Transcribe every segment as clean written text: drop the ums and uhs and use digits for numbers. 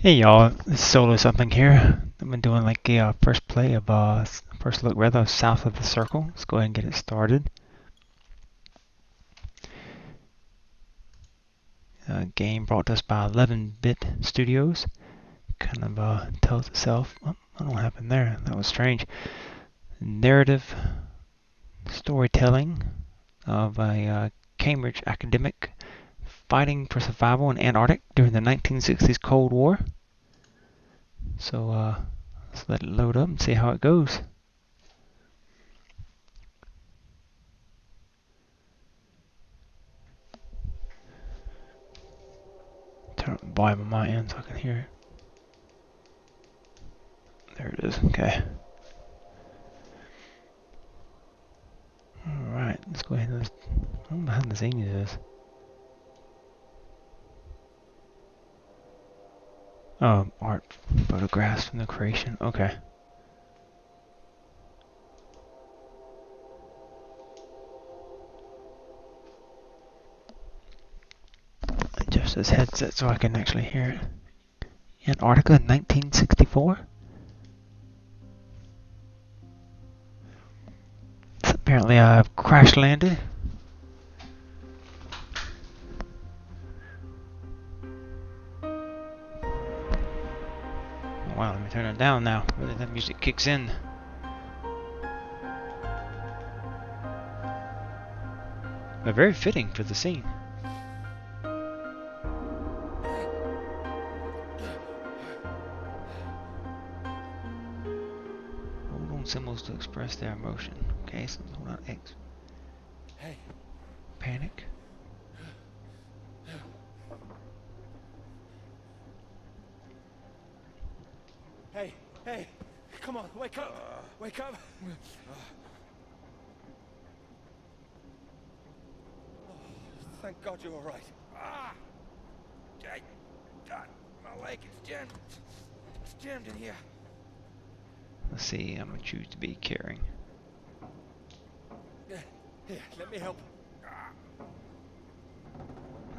Hey y'all, it's Solo Something here. I've been doing like a first play of first look rather south of the circle. Let's go ahead and get it started. Game brought to us by 11-Bit Studios. Kind of tells itself. Oh, what happened there? That was strange. Narrative storytelling of a Cambridge academic fighting for survival in Antarctic during the 1960s Cold War. So let's let it load up and see how it goes. Turn up the volume on my end so I can hear it. There it is. Okay. Alright, let's go ahead and I don't know how behind the scenes is. Oh, art photographs from the creation. Okay. Adjust this headset so I can actually hear it. Antarctica, 1964. So apparently I've crash landed. Wow, let me turn it down now. Really, that music kicks in. But very fitting for the scene. Hold on symbols to express their emotion. Okay, so hold on X. Hey. Panic. Hey, come on, wake up, wake up. Thank God you're all right. My leg is jammed. It's jammed in here. Let's see, I'm gonna choose to be caring. Here, let me help.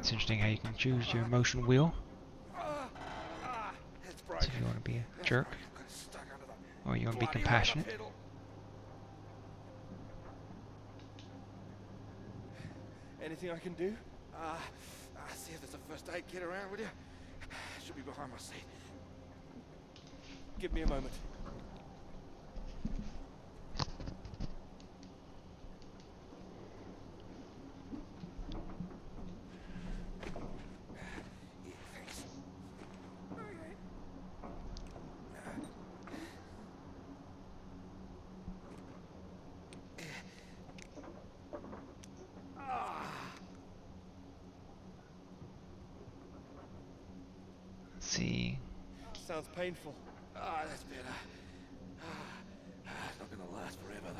It's interesting how you can choose your emotion wheel. It's So if you want to be a jerk, or you want to be compassionate. Anything I can do? See if there's a first aid kit around, will you? Should be behind my seat. Give me a moment. See. Sounds painful. That's better. It's not gonna last forever,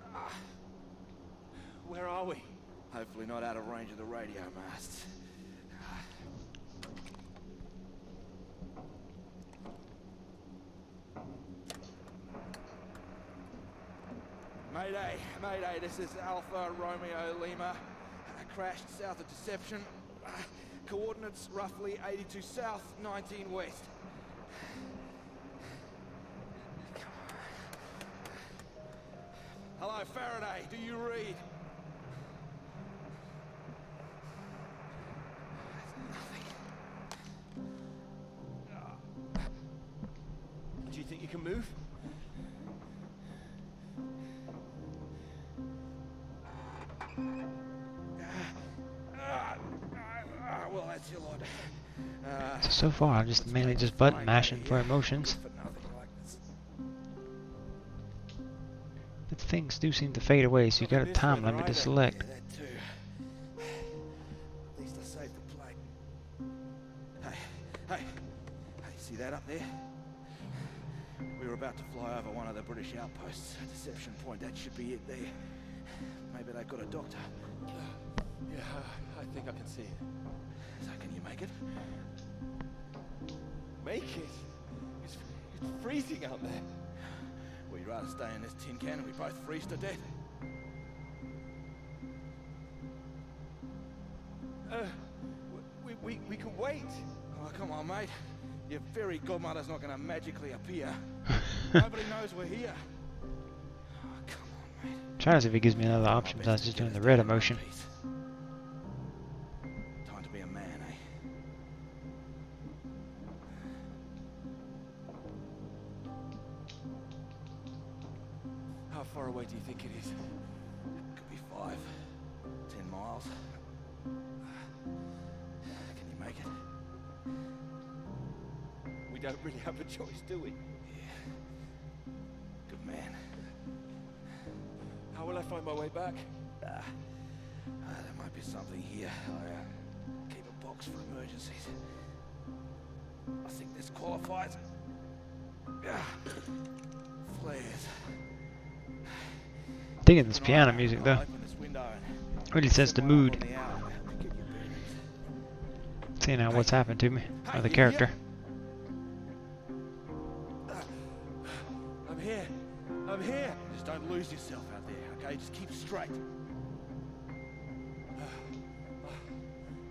though. Where are we? Hopefully not out of range of the radio masts. Mayday, this is Alpha Romeo Lima. Crashed south of Deception. Coordinates roughly 82 south, 19 west. Hello, Faraday, do you read? Nothing. Do you think you can move? Well, that's your lot. So far, I'm just mainly just button mashing for emotions. But things do seem to fade away, so you got a time limit to select. At least I saved the plate. Hey, see that up there? We were about to fly over one of the British outposts. Deception Point, that should be it there. Maybe they've got a doctor. Yeah, I think I can see it. So can you make it? Make it? It's freezing out there. Well, you'd rather stay in this tin can and we both freeze to death. We can wait. Oh, come on, mate. Your fairy godmother's not going to magically appear. Nobody knows we're here. Oh, come on, mate. Trying to see if it gives me another option besides just doing the red emotion. Time to be a man, eh? How far away do you think it is? Could be 5, 10 miles. Can you make it? We don't really have a choice, do we? Yeah. Good man. How will I find my way back? There might be something here. I keep a box for emergencies. I think this qualifies. Flares. Digging this piano music though. Really sets the mood. Seeing how what's happened to me, or the character. I'm here. I'm here. Just don't lose yourself out there, okay? Just keep straight.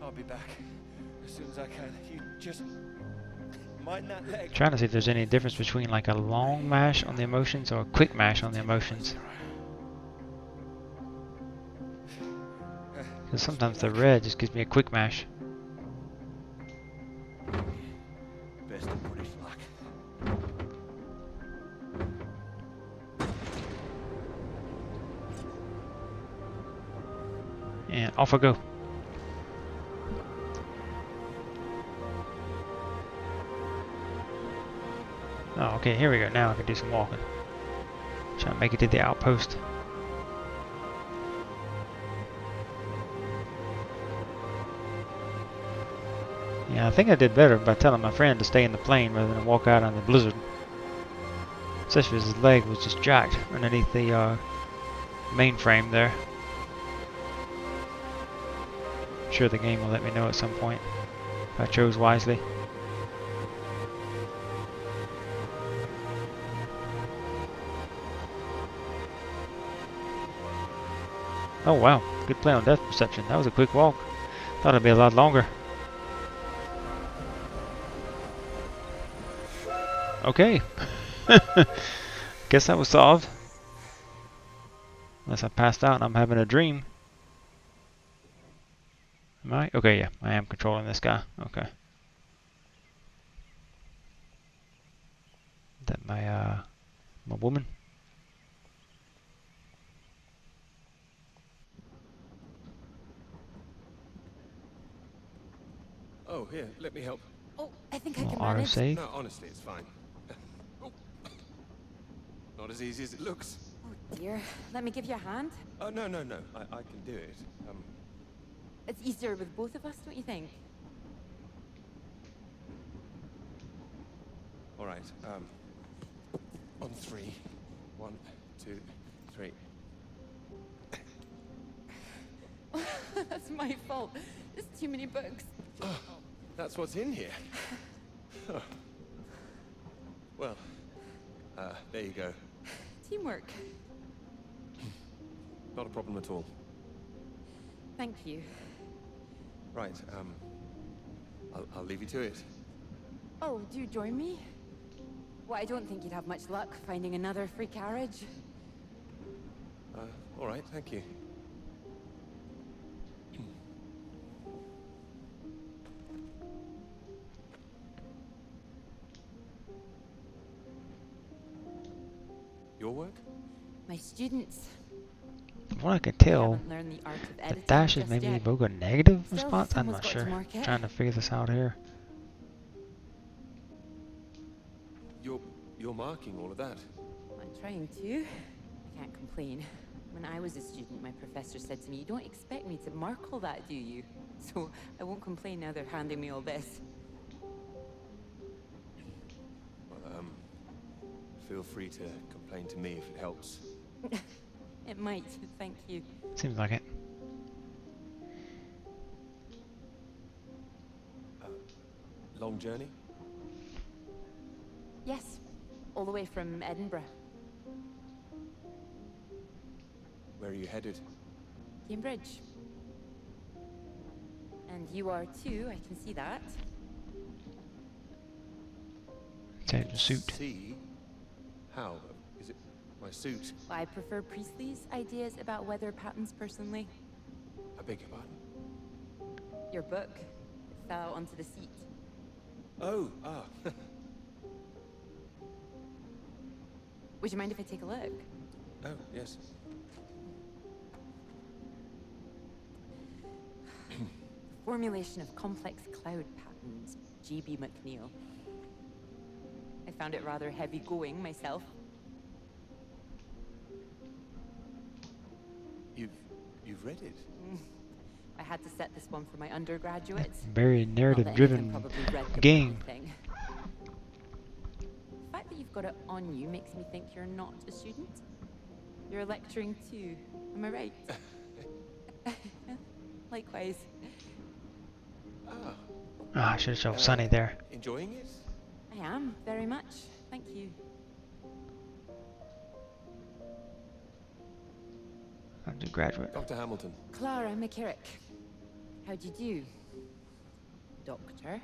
I'll be back as soon as I can. You just mind that leg. Trying to see if there's any difference between like a long mash on the emotions or a quick mash on the emotions. Because sometimes the red just gives me a quick mash. Best of British luck. And off I go. Oh, okay, here we go. Now I can do some walking. Try to make it to the outpost. Yeah, I think I did better by telling my friend to stay in the plane rather than walk out on the blizzard. Especially as his leg was just jacked underneath the mainframe there. I'm sure the game will let me know at some point if I chose wisely. Oh wow, good play on depth perception. That was a quick walk. Thought it'd be a lot longer. Okay. Guess that was solved. Unless I passed out and I'm having a dream. Am I? Okay, yeah. I am controlling this guy. Okay. Is that my woman? Oh, here, let me help. Oh, I think I can Auto manage. save. No, honestly, it's fine. Oh. Not as easy as it looks. Oh dear. Let me give you a hand. Oh, no, no, no. I can do it. It's easier with both of us, don't you think? All right. On 3. 1, 2, 3. That's my fault. There's too many books. Oh, that's what's in here. Oh. Well, there you go. Teamwork. Not a problem at all. Thank you. Right, I'll leave you to it. Oh, do you join me? Well, I don't think you'd have much luck finding another free carriage. All right, thank you. Your work? My students. From what I can They tell, haven't learned the art of the editing dashes just maybe yet. evoke a negative Still, response. I'm someone's not got to sure. mark it. Trying to figure this out here. You're marking all of that. I'm trying to. I can't complain. When I was a student, my professor said to me, "You don't expect me to mark all that, do you?" So I won't complain now they're handing me all this. Well, feel free to complain to me if it helps. It might, thank you. Seems like it. Long journey? Yes, all the way from Edinburgh. Where are you headed? Cambridge. And you are too, I can see that. Take the suit. See? How? Is it my suit? I prefer Priestley's ideas about weather patterns personally. I beg your pardon? Your book, it fell onto the seat. Oh, ah. Would you mind if I take a look? Oh, yes. Formulation of complex cloud patterns, G.B. McNeil. I found it rather heavy going myself. You've read it? I had to set this one for my undergraduates. Very Not that any of them narrative-driven probably read the game. bloody thing. The fact that you've got it on you makes me think you're not a student. You're lecturing too. Am I right? Likewise. Ah. Ah, I should have shown Sunny there. Enjoying it? I am, very much. Thank you. Undergraduate. Dr. Hamilton. Clara McKirrick. How'd you do? Doctor?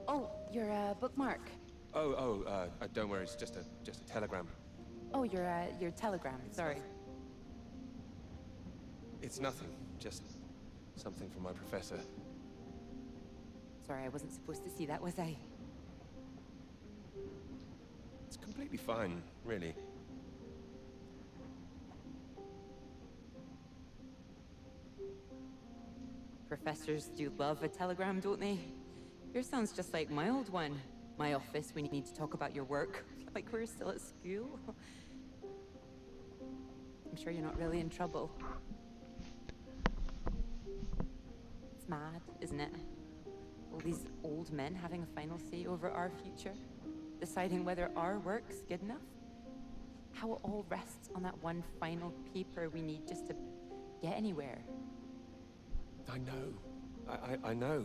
Oh, your bookmark. Don't worry, it's just a telegram. Oh, your telegram, sorry. It's nothing, just something from my professor. Sorry, I wasn't supposed to see that, was I? It's completely fine, really. Professors do love a telegram, don't they? Yours sounds just like my old one. My office when you need to talk about your work. Like we're still at school. I'm sure you're not really in trouble. It's mad, isn't it? All these old men having a final say over our future. Deciding whether our work's good enough. How it all rests on that one final paper we need just to get anywhere. I know. I know.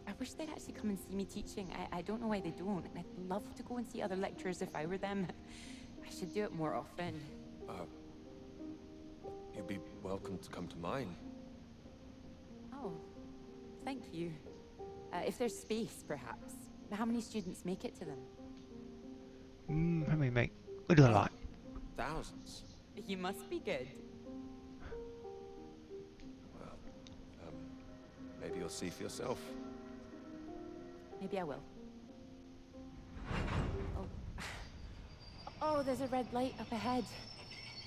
I wish they'd actually come and see me teaching. I don't know why they don't. And I'd love to go and see other lecturers if I were them. I should do it more often. You'd be welcome to come to mine. Oh, thank you. If there's space, perhaps. How many students make it to them? How many make? We do a lot. Thousands. You must be good. Well, maybe you'll see for yourself. Maybe I will. Oh, there's a red light up ahead.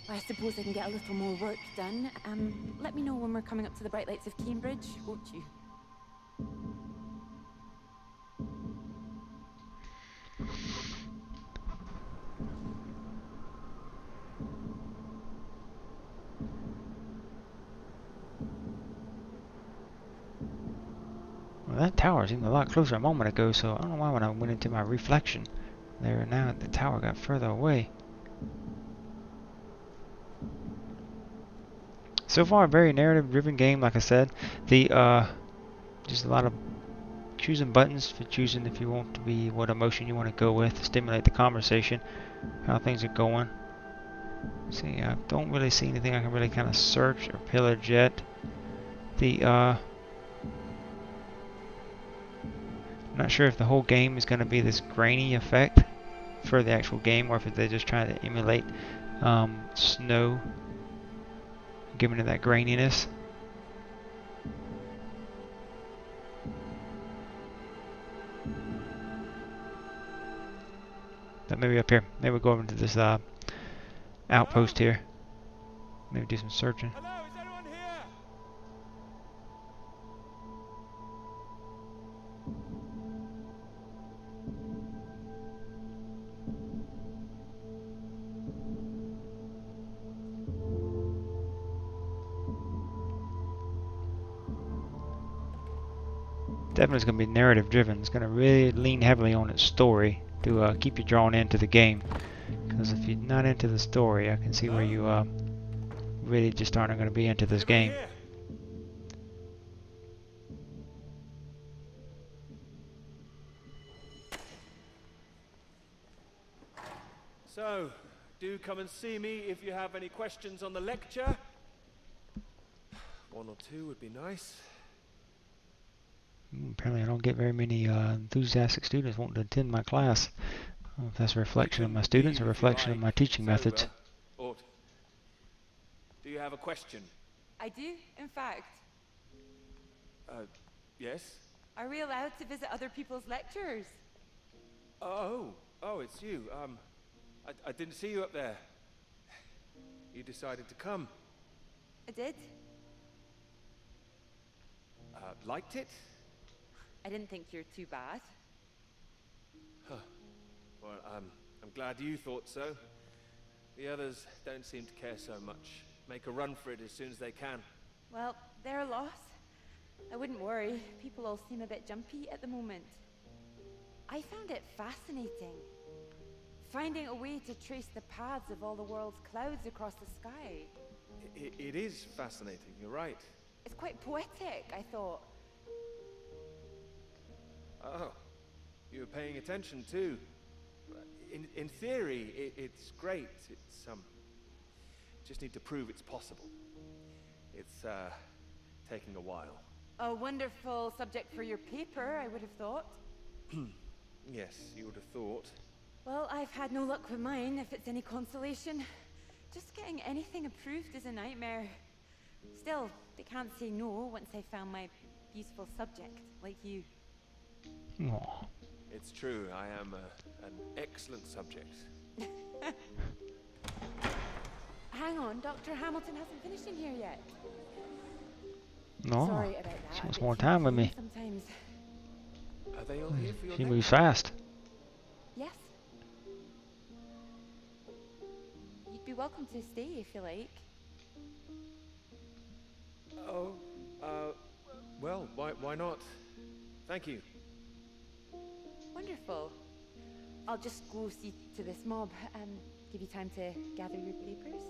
I suppose I can get a little more work done. Let me know when we're coming up to the bright lights of Cambridge, won't you? Well, that tower seemed a lot closer a moment ago, so I don't know why when I went into my reflection there, now the tower got further away. So far, a very narrative-driven game, like I said. The just a lot of choosing buttons for choosing if you want to be what emotion you want to go with, to stimulate the conversation, how things are going. See, I don't really see anything I can really kind of search or pillage yet. I'm not sure if the whole game is going to be this grainy effect for the actual game, or if they're just trying to emulate snow, giving it that graininess. But maybe up here, maybe we'll go over to this outpost here. Maybe do some searching. Hello, is anyone here? Definitely is going to be narrative driven. It's going to really lean heavily on its story to keep you drawn into the game. Because if you're not into the story, I can see where you really just aren't going to be into this game. So, do come and see me if you have any questions on the lecture. One or two would be nice. Apparently I don't get very many enthusiastic students wanting to attend my class. I don't know if that's a We reflection of my can students or leave a if you reflection of like. my teaching It's methods. over. Or do you have a question? I do, in fact. Yes? Are we allowed to visit other people's lectures? Oh, it's you. I didn't see you up there. You decided to come. I did. Liked it? I didn't think you're too bad. Well, I'm glad you thought so. The others don't seem to care so much. Make a run for it as soon as they can. Well, they're a loss. I wouldn't worry. People all seem a bit jumpy at the moment. I found it fascinating. Finding a way to trace the paths of all the world's clouds across the sky. It is fascinating, you're right. It's quite poetic, I thought. Oh, you were paying attention too. In theory, it's great. It's just need to prove it's possible. It's taking a while. A wonderful subject for your paper, I would have thought. Yes, you would have thought. Well, I've had no luck with mine, if it's any consolation. Just getting anything approved is a nightmare. Still, they can't say no once I found my beautiful subject, like you. Aw. It's true, I am an excellent subject. Hang on, Dr. Hamilton hasn't finished in here yet. No, Sorry about that. she a wants bit more time with me. Sometimes. Are they all here for your She lecture? moves fast. Yes. You'd be welcome to stay if you like. Oh, well, why not? Thank you. Wonderful. I'll just go see to this mob and give you time to gather your papers.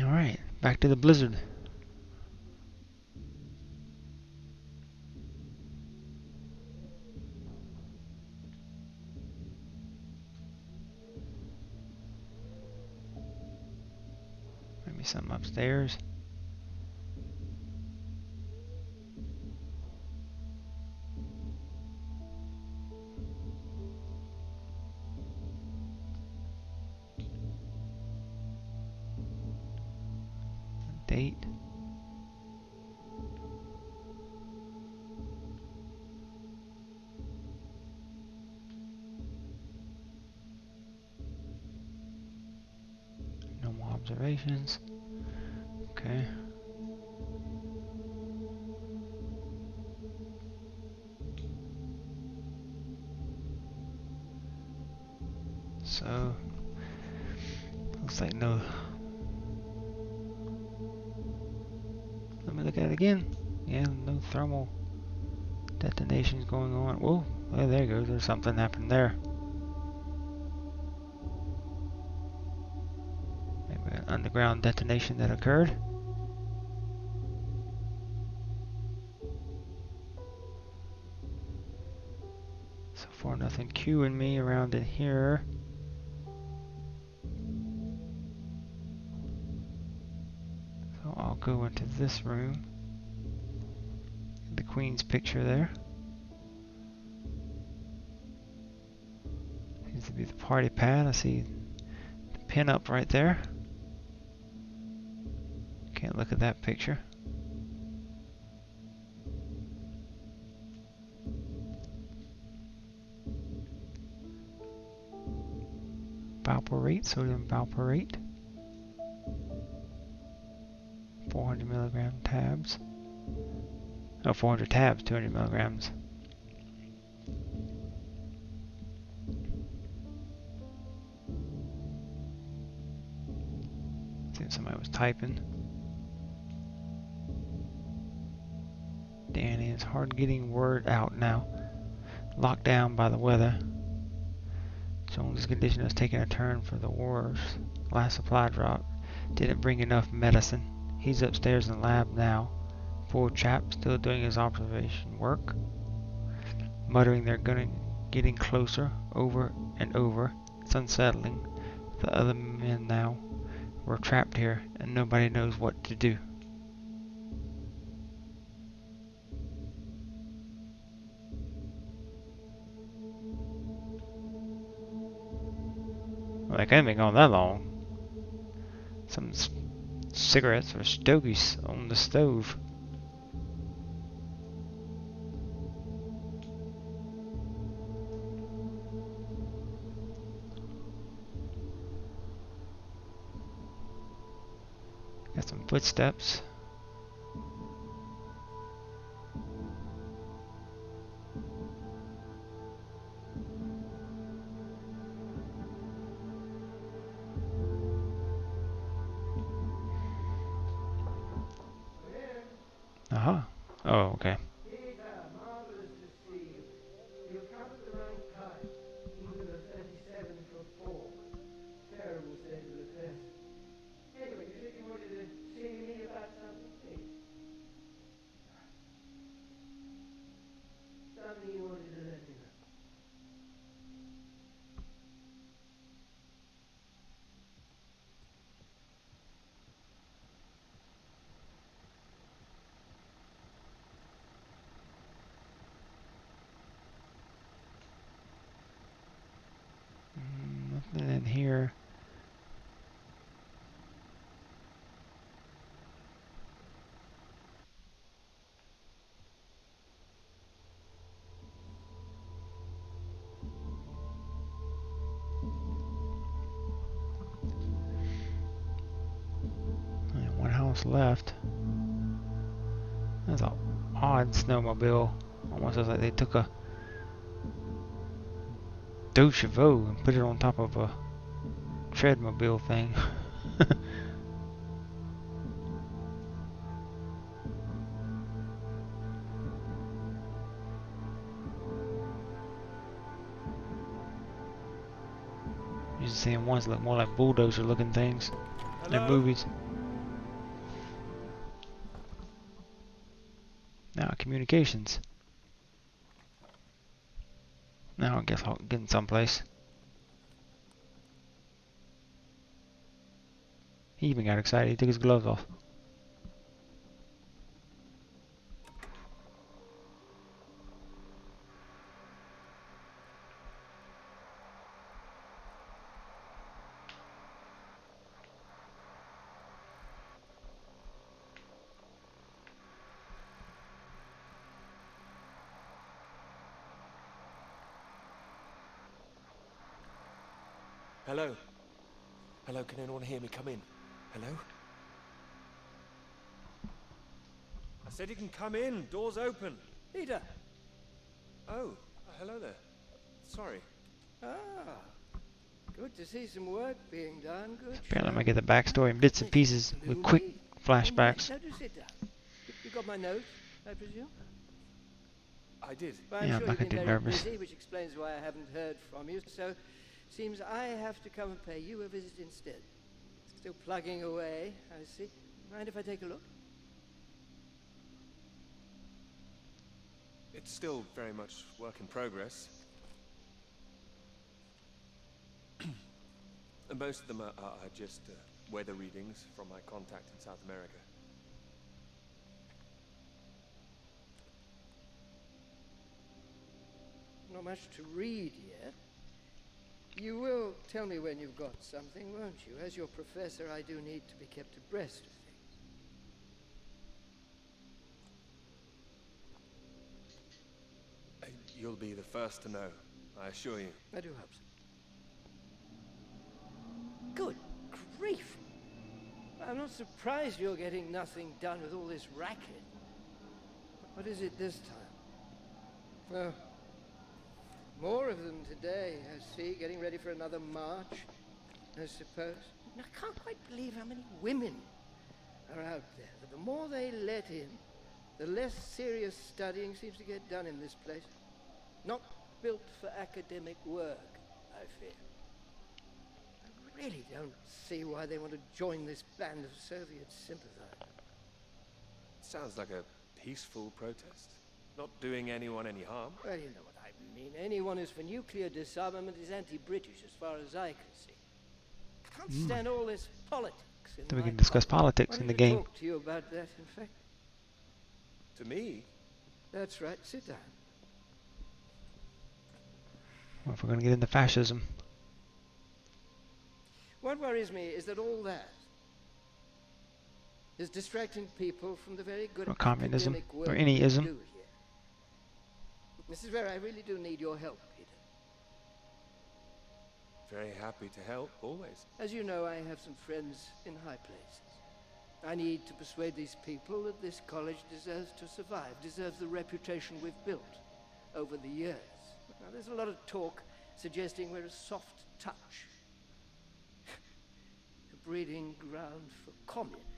Alright, back to the blizzard. Maybe something upstairs. Date. No more observations. Okay. So, looks like no. Let me look at it again. Yeah, no thermal detonations going on. Whoa, well, there you go. There's something happened there. Maybe an underground detonation that occurred. So far, nothing cueing me around in here. So I'll go into this room. The Queen's picture there. Seems to be the party pad. I see the pin up right there. Can't look at that picture. Valporate, sodium valporate. 400 milligram tabs. Oh, 400 tabs, 200 milligrams. Think somebody was typing. Danny, it's hard getting word out now. Locked down by the weather. Jones's condition has taken a turn for the worse. Last supply drop didn't bring enough medicine. He's upstairs in the lab now. Poor chap, still doing his observation work. muttering they're gonna getting closer, over and over. It's unsettling. The other men now. We're trapped here, and nobody knows what to do. Well, they can't be gone that long. Some cigarettes or stogies on the stove. Got some footsteps. Uh-huh. Oh, okay. Peter, marvelous to see you. You've come at the right time, even though 37 foot 4. Terrible state of affairs. Anyway, you said you wanted to see me about something, please. Something you wanted to let me know. Nothing in here. And one house left. That's an odd snowmobile. Almost looks like they took a Dodge Chevaux and put it on top of a treadmobile thing. Usually seeing ones look more like bulldozer looking things in Hello? movies. Now communications. Now I guess I'll get in someplace. He even got excited. He took his gloves off. Hello? Hello, can anyone hear me? Come in. Hello? I said you can come in. Door's open. Peter! Oh, hello there. Sorry. Ah, good to see some work being done. Good Apparently I might show. get the backstory in bits and It's pieces with quick gloomy. flashbacks. No, do sit down. You got my note, I presume? I did. Well, Yeah, I'm I'm sure not you've been gonna do very nervous. busy, which explains why I haven't heard from you. So, seems I have to come and pay you a visit instead. Still plugging away, I see. Mind if I take a look? It's still very much work in progress. And most of them are just weather readings from my contact in South America. Not much to read yet. You will tell me when you've got something, won't you? As your professor, I do need to be kept abreast of things. You'll be the first to know, I assure you. I do hope so. Good grief! I'm not surprised you're getting nothing done with all this racket. What is it this time? Oh, more of them today, I see, getting ready for another march, I suppose. And I can't quite believe how many women are out there. But the more they let in, the less serious studying seems to get done in this place. Not built for academic work, I fear. I really don't see why they want to join this band of Soviet sympathizers. Sounds like a peaceful protest. Not doing anyone any harm. Well, you know what I mean. Anyone who's for nuclear disarmament is anti-British, as far as I can see. Can't stand all this politics in Then we my can discuss club. politics in the Wanted to game. talk to you about that, in fact. To me? That's right. Sit down. Well, if we're going to get into fascism. What worries me is that all that is distracting people from the very good Or communism, academic work or any we ism. do here. This is where I really do need your help, Peter. Very happy to help, always. As you know, I have some friends in high places. I need to persuade these people that this college deserves to survive, deserves the reputation we've built over the years. Now, there's a lot of talk suggesting we're a soft touch, a breeding ground for communists.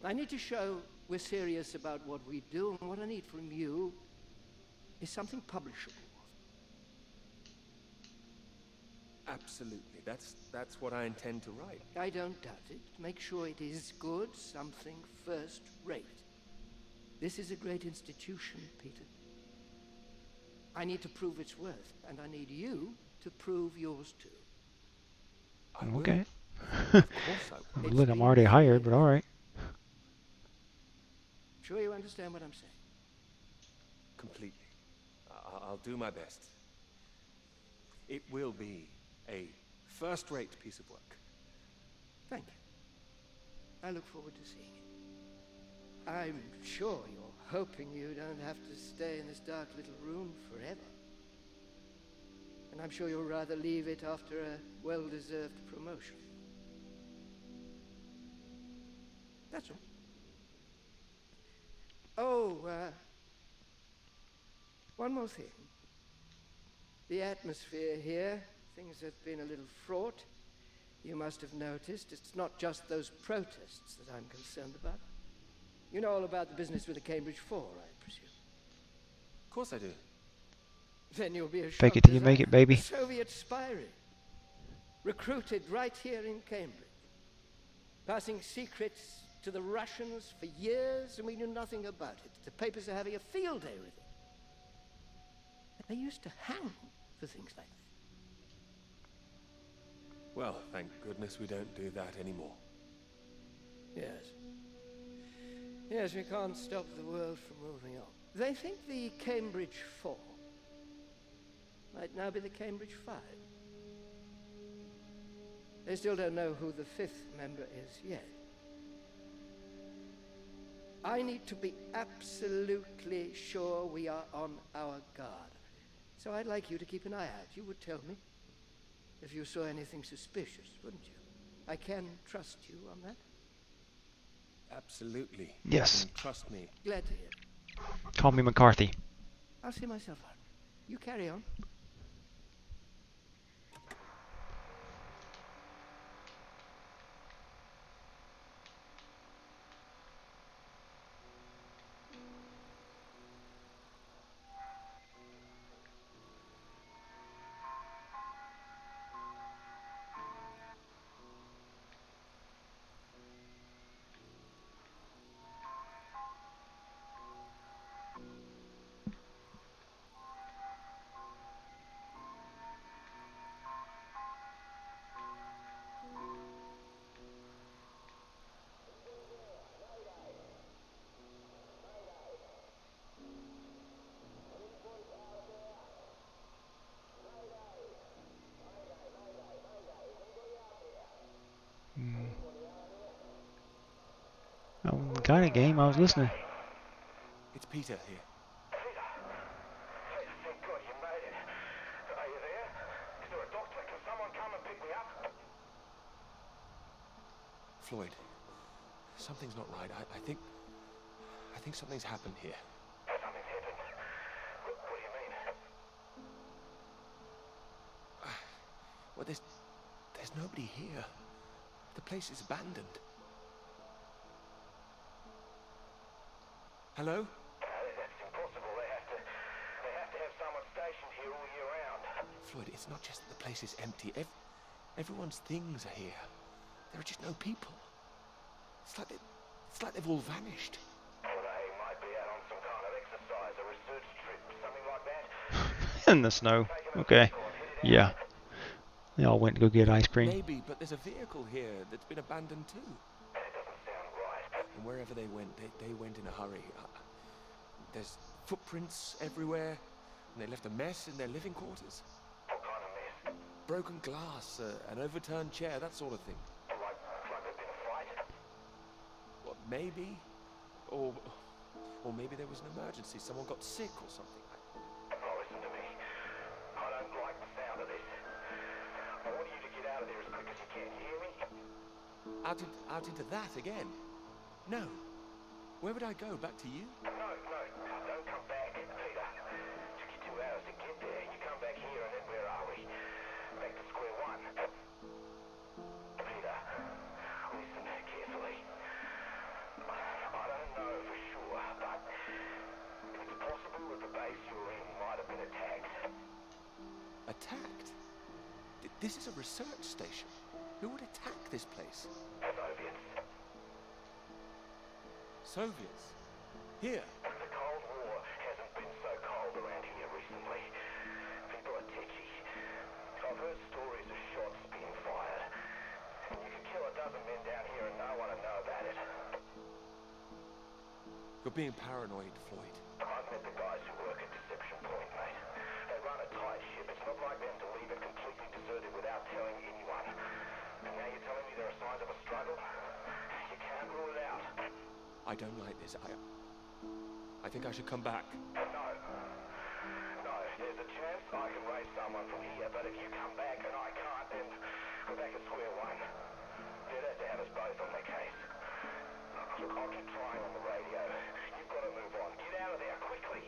I need to show we're serious about what we do, and what I need from you is something publishable. Absolutely. That's what I intend to write. I don't doubt it. Make sure it is good, something first rate. This is a great institution, Peter. I need to prove its worth, and I need you to prove yours too. I will. Okay. Of course I will. Look, I'm already hired, but alright. Sure you understand what I'm saying? Completely. I'll do my best. It will be a first-rate piece of work. Thank you. I look forward to seeing it. I'm sure you're hoping you don't have to stay in this dark little room forever. And I'm sure you'll rather leave it after a well-deserved promotion. That's all. Oh, one more thing. The atmosphere here, things have been a little fraught. You must have noticed. It's not just those protests that I'm concerned about. You know all about the business with the Cambridge 4, I presume. Of course I do. Then you'll be as Fake shocked it till you as make I it, am. baby. A Soviet spy ring. Recruited right here in Cambridge. Passing secrets to the Russians for years, and we knew nothing about it. The papers are having a field day with it. They used to hang for things like that. Well, thank goodness we don't do that anymore. Yes. Yes, we can't stop the world from moving on. They think the Cambridge 4 might now be the Cambridge 5. They still don't know who the 5th member is yet. I need to be absolutely sure we are on our guard. So I'd like you to keep an eye out. You would tell me if you saw anything suspicious, wouldn't you? I can trust you on that. Absolutely. Yes. You can trust me. Glad to hear. Call me McCarthy. I'll see myself out. You carry on. Oh, got it, game. I was listening. It's Peter here. Thank God you made it. Are you there? Is there a doctor? Can someone come and pick me up? Floyd, something's not right. I think something's happened here. Something's happened. What do you mean? Well, there's nobody here. The place is abandoned. Hello? That's impossible. They have to have someone stationed here all year round. Floyd, it's not just that the place is empty. Everyone's things are here. There are just no people. It's like they've all vanished. Well, they might be out on some kind of In the snow. Okay. Yeah. They all went to go get ice cream. Maybe, but there's a vehicle here that's been abandoned too. And wherever they went, they went in a hurry. There's footprints everywhere, and they left a mess in their living quarters. What kind of mess? Broken glass, an overturned chair, that sort of thing. Like there's been a fight? What, maybe? Or maybe there was an emergency. Someone got sick or something. Oh, listen to me. I don't like the sound of this. I want you to get out of there as quick as you can. You hear me? Out into that again? No. Where would I go? Back to you? No, don't come back, Peter. Took you 2 hours to get there. You come back here and then where are we? Back to square one. Peter, listen carefully. I don't know for sure, but it's possible that the base you're in might have been attacked. Attacked? This is a research station. Who would attack this place? Soviets. Soviets? Here? The Cold War hasn't been so cold around here recently. People are tetchy. I've heard stories of shots being fired. And you can kill a dozen men down here and no one will know about it. You're being paranoid, Floyd. I've met the guys who work at Deception Point, mate. They run a tight ship. It's not like them to leave it completely deserted without telling anyone. And now you're telling me there are signs of a struggle? You can't rule it out. I don't like this. I think I should come back. No. No, there's a chance I can raise someone from here, but if you come back and I can't, then we're back at square one. They'd have to have us both on their case. Look, I'll keep trying on the radio. You've got to move on. Get out of there, quickly.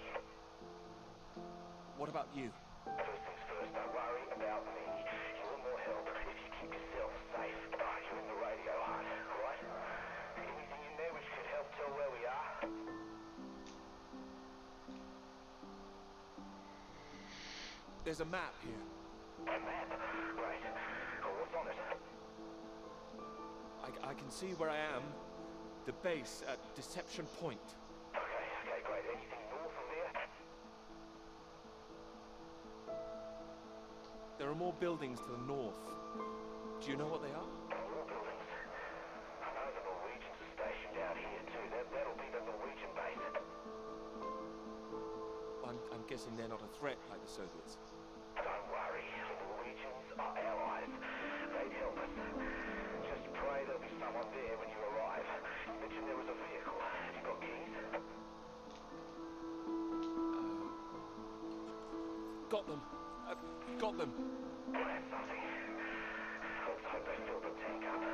What about you? First things first, don't worry about me. You're more help if you keep yourself safe. You're in the radio hut, right? Anything in there which could help tell where we are? There's a map here. A map? Great. Oh, what's on it? I can see where I am. The base at Deception Point. Okay, great. Anything north of there? There are more buildings to the north. Do you know what they are? More buildings. I know the Norwegians are stationed out here too. That'll be the Norwegian base. I'm guessing they're not a threat like the Soviets. Don't worry. The Norwegians are allies. They'd help us. Just pray there'll be someone there when you arrive. You mentioned there was a vehicle. Have you got keys? Got them. Got them. Well, that's something. Let's hope they filled the tank up.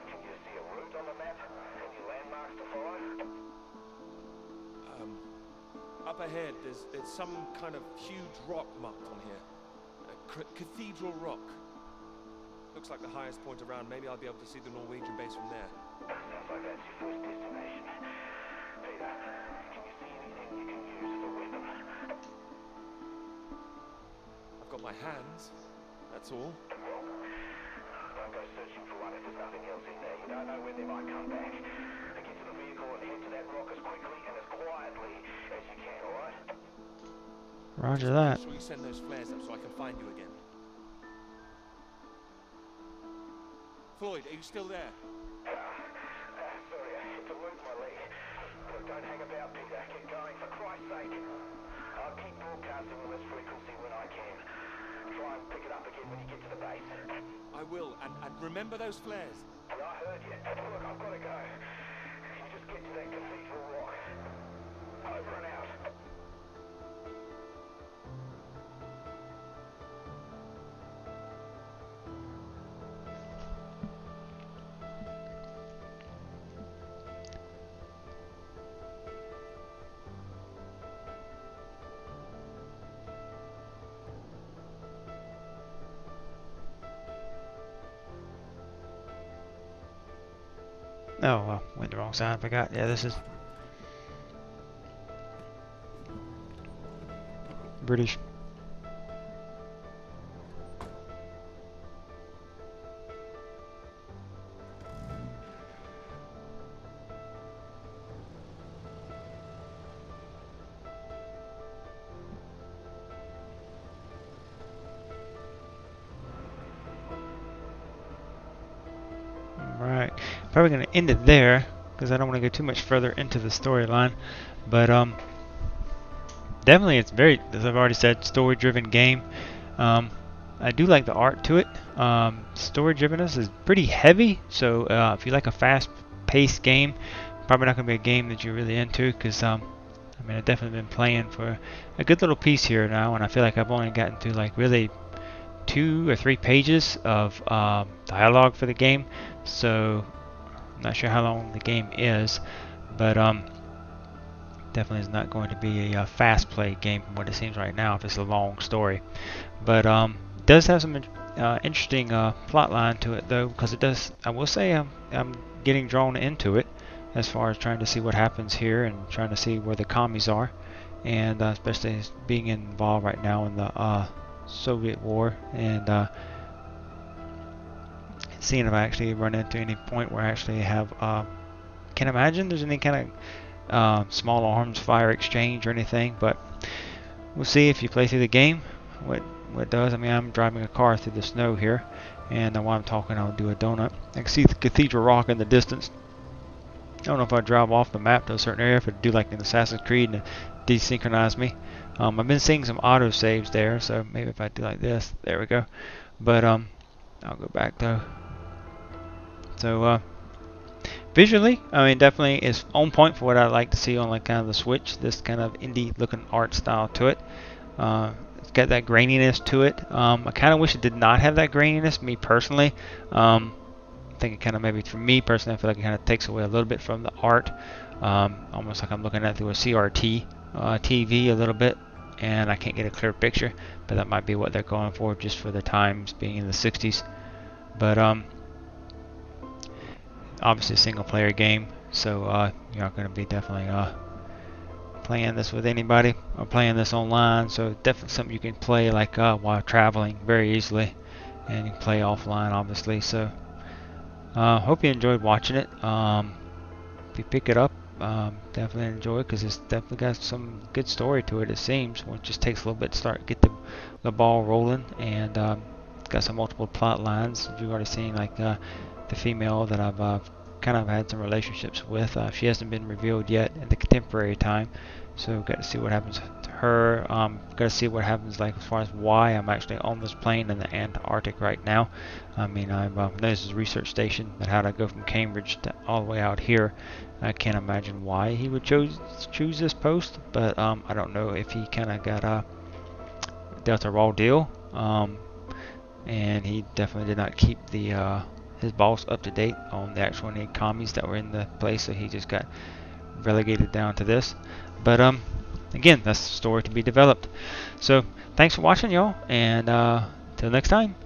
Can you see a route on the map? Any landmarks to follow? Up ahead, there's some kind of huge rock marked on here. Cathedral Rock. Looks like the highest point around. Maybe I'll be able to see the Norwegian base from there. Sounds like that's your first destination. Peter, can you see anything you can use as a weapon? I've got my hands. That's all. Well, don't go searching for one if there's nothing else in there. You don't know when they might come back. Get to the vehicle and head to that rock as quickly and as quietly as you can, alright? Roger that. Make sure you send those flares up so I can find you again. Floyd, are you still there? Sorry, I had to lose my leg. Look, don't hang about, Peter. Get going, for Christ's sake. I'll keep broadcasting on this frequency when I can. Try and pick it up again when you get to the base. I will, and remember those flares. Yeah, I heard you. Look, I've got to go. You just get to that cathedral rock. Over and out. Oh, well, went the wrong side. I forgot. Yeah, this is British. probably going to end it there because I don't want to go too much further into the storyline. But definitely, it's very, as I've already said, story-driven game. I do like the art to it. Story-drivenness is pretty heavy, so if you like a fast-paced game, probably not going to be a game that you're really into because I mean, I've definitely been playing for a good little piece here now, and I feel like I've only gotten to like really 2 or 3 pages of dialogue for the game, so I'm not sure how long the game is, but definitely is not going to be a fast play game from what it seems right now if it's a long story. But it does have some interesting plot line to it though, because it does, I will say I'm getting drawn into it as far as trying to see what happens here and trying to see where the commies are, and especially being involved right now in the Soviet War, and seeing if I actually run into any point where I actually have can't imagine there's any kind of small arms fire exchange or anything, but we'll see if you play through the game what it does. I mean, I'm driving a car through the snow here, and while I'm talking I'll do a donut. I can see the Cathedral Rock in the distance. I don't know if I drive off the map to a certain area, if I do like in Assassin's Creed and desynchronize me. I've been seeing some auto saves there, so maybe if I do like this, there we go. But I'll go back though. So visually, I mean, definitely is on point for what I like to see on like kind of the Switch. This kind of indie looking art style to it. It's got that graininess to it. I kind of wish it did not have that graininess, me personally. I think it kind of, maybe for me personally, I feel like it kind of takes away a little bit from the art. Almost like I'm looking at through a CRT TV a little bit, and I can't get a clear picture, but that might be what they're going for just for the times being in the 60s. But obviously a single player game, so you're not going to be definitely playing this with anybody or playing this online, so definitely something you can play like while traveling very easily, and you can play offline obviously. So hope you enjoyed watching it. If you pick it up, definitely enjoy it because it's definitely got some good story to it. It seems it just takes a little bit to get the ball rolling, and it's got some multiple plot lines. You've already seen like the female that I've kind of had some relationships with. She hasn't been revealed yet at the contemporary time, so got to see what happens to her. Got to see what happens like as far as why I'm actually on this plane in the Antarctic right now. I mean, I know this is a research station, but how to go from Cambridge to all the way out here, I can't imagine why he would choose this post, but I don't know if he kind of got dealt a raw deal, and he definitely did not keep the his boss up to date on the actual any commies that were in the place, so he just got relegated down to this. But again, that's the story to be developed. So thanks for watching, y'all, and till next time.